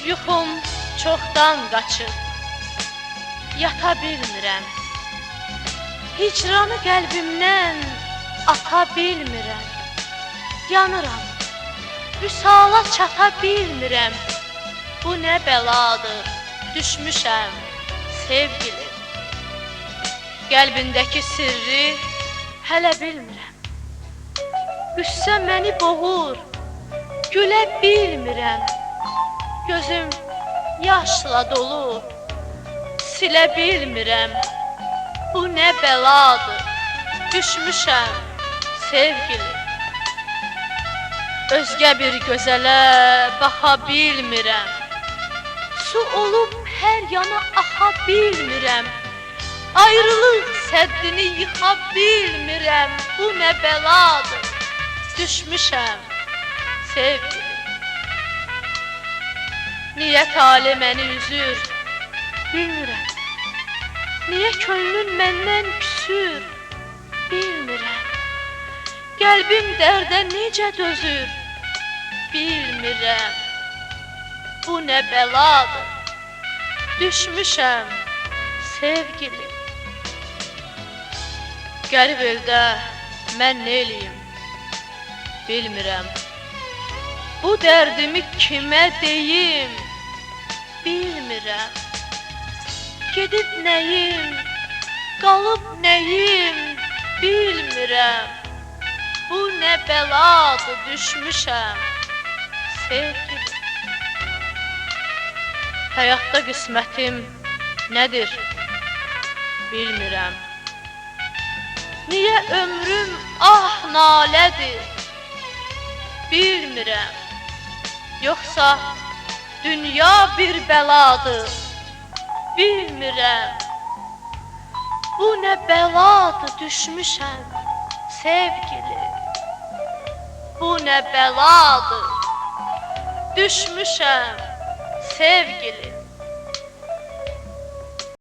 Yuxum çoxdan qaçıb, yata bilmirəm. Hicranı qəlbimdən ata bilmirəm. Yanıram, vüsala çata bilmirəm. Bu nə bəladır, düşmüşəm sevgilim. Qəlbindəki sirri hələ bilmirəm. Qüssə məni boğur, gülə bilmirəm. Gözüm yaşla dolu, silə bilmirəm. Bu nə bəladır, düşmüşəm sevgilim. Özgə bir gözələ baxa bilmirəm. Su olub hər yana axa bilmirəm. Ayrılıq səddini yıxa bilmirəm. Bu nə bəladır, düşmüşəm sevgilim. Niyə tale məni üzür, bilmirəm. Niyə könlün məndən küsür, bilmirəm. Qəlbim dərdə necə dözür, bilmirəm. Bu nə bəladır, düşmüşəm sevgilim. Qərib eldə mən neyliyim, bilmirəm. Bu dərdimi kimə deyim, bilmirəm. Gedib nəyim, qalıb nəyim, bilmirəm. Bu nə bəladır, düşmüşəm sevgilim. Həyatda qismətim nədir, bilmirəm. Niyə ömrüm ah nalədir, bilmirəm. Yoxsa dünya bir bəladır, bilmirəm. Bu nə bəladır, düşmüşəm sevgilim. Bu nə bəladır, düşmüşəm sevgilim.